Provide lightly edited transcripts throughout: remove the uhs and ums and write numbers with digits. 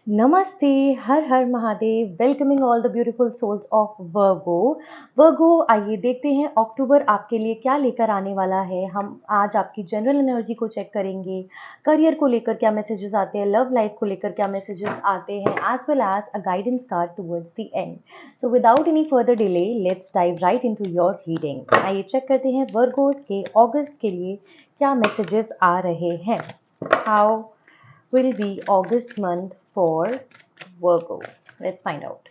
नमस्ते, Har Har Mahadev, welcoming all the beautiful souls of Virgo. Virgo, आइए देखते हैं अक्टूबर आपके लिए क्या लेकर आने वाला है। हम आज आपकी जनरल एनर्जी को चेक करेंगे, करियर को लेकर क्या मैसेजेस आते हैं, लव लाइफ को लेकर क्या मैसेजेस आते हैं, as well as a guidance card towards the end. So without any further delay, let's dive right into your reading. आइए चेक करते हैं वर्गोस के अगस्त के लिए क्या मैसेजेस आ रहे हैं। How will be August month for Virgo? Let's find out.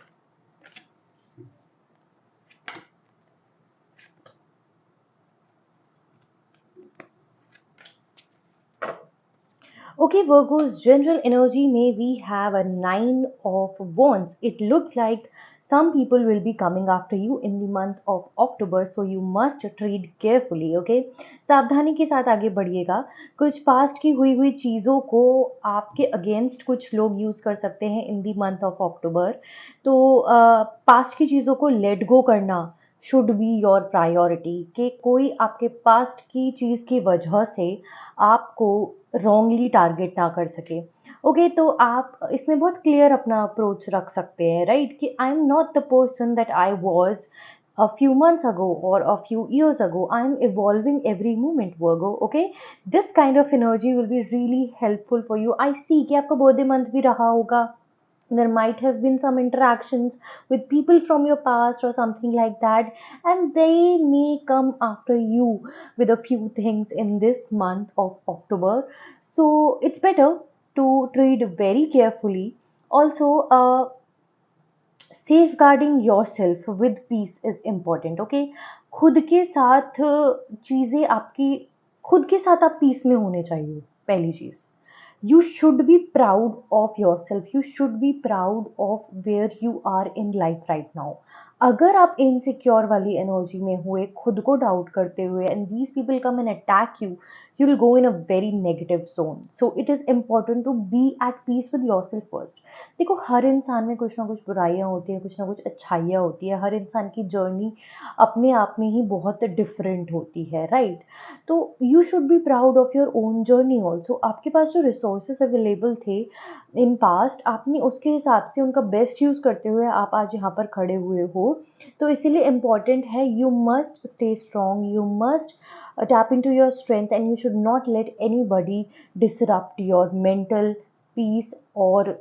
Okay, Virgo's general energy may we have a 9 of Wands. It looks like some people will be coming after you in the month of October, so you must tread carefully. Okay, सावधानी के साथ आगे बढ़िएगा। कुछ past की हुई चीज़ों को आपके अगेंस्ट कुछ लोग यूज़ कर सकते हैं इन दी मंथ ऑफ अक्टूबर। तो पास्ट की चीज़ों को लेट गो करना शुड बी योर प्रायोरिटी, कि कोई आपके पास्ट की चीज़ की वजह से आपको रॉन्गली टारगेट ना कर सके। ओके, तो आप इसमें बहुत क्लियर अपना अप्रोच रख सकते हैं, राइट, कि I am not the person that I was a few months ago or a few years ago. I am evolving every moment, Virgo. Okay, this kind of energy will be really helpful for you. I see कि आपका birthday month भी रहा होगा, there might have been some interactions with people from your past or something like that, and they may come after you with a few things in this month of October. So it's better to treat very carefully. Also, safeguarding yourself with peace is important. Okay, खुद के साथ चीज़ें आपकी, खुद के साथ आप piece में होने चाहिए। पहली चीज़, you should be proud of yourself, you should be proud of where you are in life right now. अगर आप इनसिक्योर वाली एनर्जी में हुए, खुद को डाउट करते हुए, and these people come and attack you, you will go in a very negative zone. So it is important to be at peace with yourself first. देखो, हर इंसान में कुछ ना कुछ बुराइयां होती हैं, कुछ ना कुछ अच्छाइयाँ होती है। हर इंसान की जर्नी अपने आप में ही बहुत डिफरेंट होती है, राइट? तो you should be proud of your own journey also. आपके पास जो रिसोर्सेज अवेलेबल थे इन पास्ट, आपने उसके हिसाब से उनका बेस्ट यूज़ करते हुए आप आज यहाँ पर खड़े हुए हो। तो इसीलिए इम्पॉर्टेंट है, you must stay strong, you must tap into your strength, and you should not let anybody disrupt your mental peace or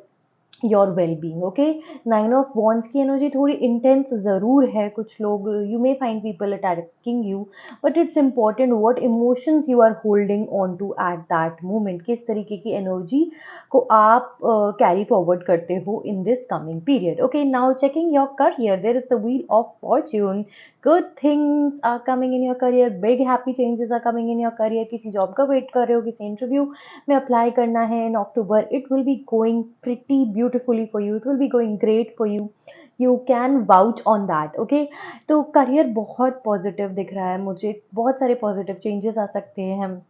your well being. Okay, 9 of Wands की एनर्जी थोड़ी इंटेंस ज़रूर है। कुछ लोग, you may find people attacking you, but it's important what emotions you are holding on to at that moment. किस तरीके की energy को आप कैरी फॉरवर्ड करते हो in this coming period. Okay, now checking your career, there is the wheel of fortune. Good things are coming in your career, big happy changes are coming in your career. किसी job का wait कर रहे हो, किसी interview में apply करना है in October, it will be going pretty beautifully for you, it will be going great for you, you can vouch on that. Okay, तो करियर बहुत पॉजिटिव दिख रहा है मुझे, बहुत सारे पॉजिटिव चेंजेस आ सकते हैं।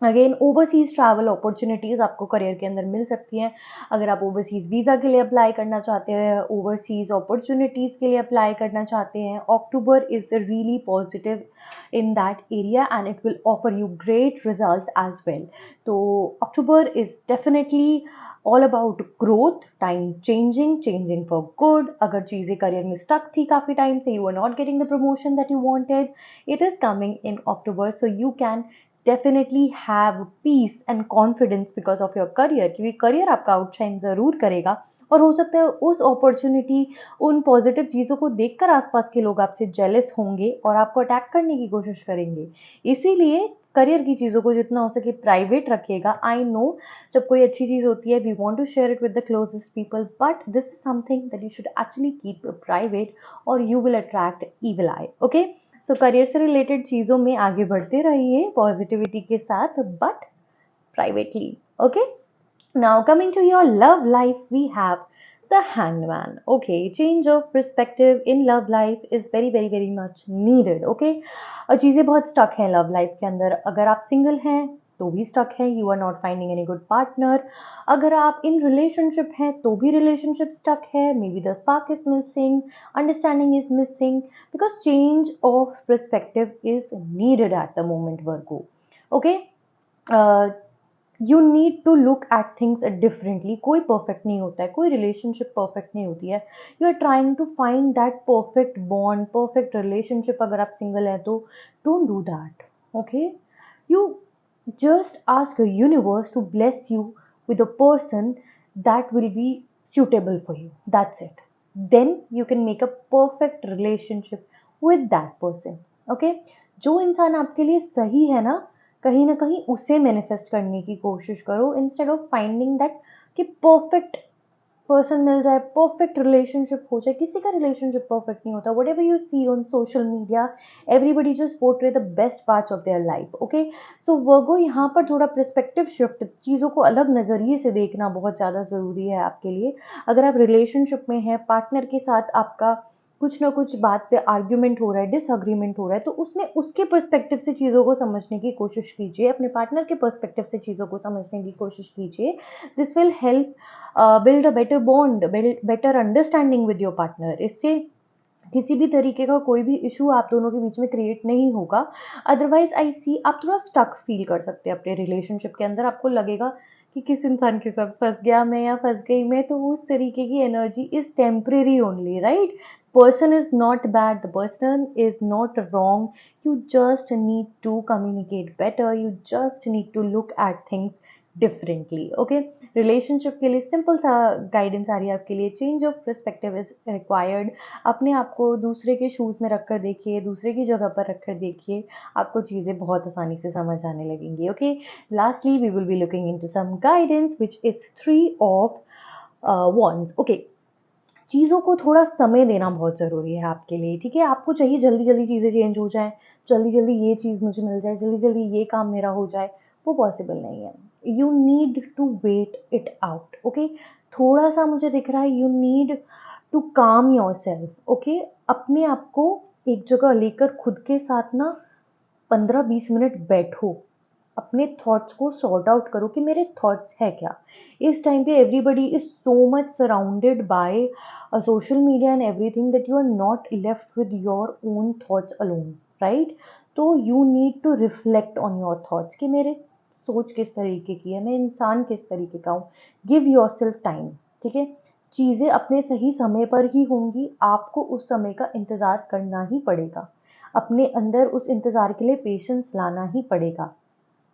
अगेन, ओवरसीज़ ट्रैवल अपॉर्चुनिटीज़ आपको करियर के अंदर मिल सकती हैं। अगर आप ओवरसीज़ वीज़ा के लिए अप्लाई करना चाहते हैं, ओवरसीज़ अपॉर्चुनिटीज़ के लिए अप्लाई करना चाहते हैं, October is really positive in that area and it will offer you great results as well. So October is definitely all about growth, time changing for good. अगर चीज़ें करियर में stuck थी काफ़ी टाइम से, you are not getting the promotion that you wanted, it is coming in October, so you can definitely have peace and confidence because of your career, क्योंकि career आपका outshine ज़रूर करेगा। और हो सकता है उस अपॉर्चुनिटी, उन पॉजिटिव चीज़ों को देखकर आसपास के लोग आपसे जेलस होंगे और आपको अटैक करने की कोशिश करेंगे। इसीलिए करियर की चीज़ों को जितना हो सके प्राइवेट रखिएगा। आई नो, जब कोई अच्छी चीज़ होती है, we want to share it with the closest people, but this is something that you should actually keep private और you will attract evil eye. Okay, so career से रिलेटेड चीज़ों में आगे बढ़ते रहिए पॉजिटिविटी के साथ, but privately. Okay, now coming to your love life, we have the Hangman. Okay, change of perspective in love life is very much needed. Okay, चीज़ें बहुत stuck हैं love life के अंदर। अगर आप single हैं तो भी stuck है, you are not finding any good partner. अगर आप in relationship हैं तो भी relationship stuck है, maybe the spark is missing, understanding is missing, because change of perspective is needed at the moment, Virgo. Okay, you need to look at things differently. कोई perfect नहीं होता है, कोई relationship perfect नहीं होती है. You are trying to find that perfect bond, perfect relationship. अगर आप सिंगल हैं तो don't do that. Okay, you just ask the universe to bless you with a person that will be suitable for you. That's it. Then you can make a perfect relationship with that person. Okay, जो इंसान आपके लिए सही है ना कहीं उसे manifest करने की कोशिश करो, इंस्टेड ऑफ फाइंडिंग दैट कि परफेक्ट पर्सन मिल जाए, परफेक्ट रिलेशनशिप हो जाए. किसी का रिलेशनशिप परफेक्ट नहीं होता. Whatever you see on social media, everybody just portray the best parts of their life. Okay, so Virgo यहाँ पर थोड़ा पर्सपेक्टिव शिफ्ट, चीज़ों को अलग नज़रिए से देखना बहुत ज़्यादा ज़रूरी है आपके लिए. अगर आप रिलेशनशिप में हैं, पार्टनर के साथ आपका कुछ ना कुछ बात पे आर्ग्यूमेंट हो रहा है, डिसअग्रीमेंट हो रहा है, तो उसमें उसके पर्सपेक्टिव से चीज़ों को समझने की कोशिश कीजिए, अपने पार्टनर के पर्सपेक्टिव से चीज़ों को समझने की कोशिश कीजिए. This will help build a better bond, build better understanding with your partner. इससे किसी भी तरीके का कोई भी इशू आप दोनों के बीच में क्रिएट नहीं होगा. अदरवाइज आई सी आप थोड़ा स्टक फील कर सकते हैं अपने रिलेशनशिप के अंदर. आपको लगेगा कि किस इंसान के साथ फंस गया मैं या फंस गई मैं. तो उस तरीके की energy is temporary only, right? Person is not bad, the person is not wrong. You just need to communicate better, you just need to look at things differently. Okay, relationship के लिए सिंपल सा guidance आ रही है आपके लिए. Change of perspective is required. अपने आप को दूसरे के शूज़ में रख कर देखिए, दूसरे की जगह पर रख कर देखिए, आपको चीज़ें बहुत आसानी से समझ आने लगेंगी. Okay, lastly we will be looking into some guidance which is 3 of wands. Okay, चीज़ों को थोड़ा समय देना बहुत ज़रूरी है आपके लिए. ठीक है, आपको चाहिए जल्दी जल्दी चीज़ें चेंज हो जाएं, जल्दी जल्दी ये चीज़ मुझे मिल जाए, जल्दी जल्दी ये काम मेरा हो जाए. वो पॉसिबल नहीं है. You need to wait it out. Okay, थोड़ा सा मुझे दिख रहा है you need to calm yourself. Okay, अपने आप को एक जगह लेकर खुद के साथ ना 15-20 मिनट बैठो, अपने थॉट्स को सॉर्ट आउट करो कि मेरे थॉट्स है क्या. इस टाइम पे everybody is so much surrounded by social media and everything that you are not left with your own thoughts alone, right? तो you need to reflect on your thoughts कि मेरे सोच किस तरीके की है, मैं इंसान किस तरीके का हूँ. Give your self time. ठीक है, चीज़ें अपने सही समय पर ही होंगी, आपको उस समय का इंतज़ार करना ही पड़ेगा. अपने अंदर उस इंतज़ार के लिए पेशेंस लाना ही पड़ेगा.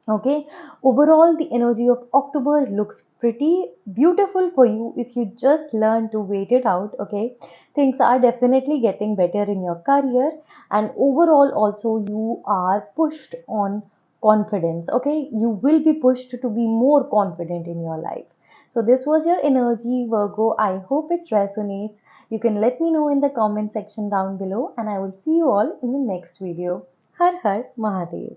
Okay, overall the energy of October looks pretty beautiful for you if you just learn to wait it out. Okay, things are definitely getting better in your career, and overall also you are pushed on confidence. Okay, you will be pushed to be more confident in your life. So this was your energy, Virgo. I hope it resonates. You can let me know in the comment section down below, and I will see you all in the next video. Har Har Mahadev.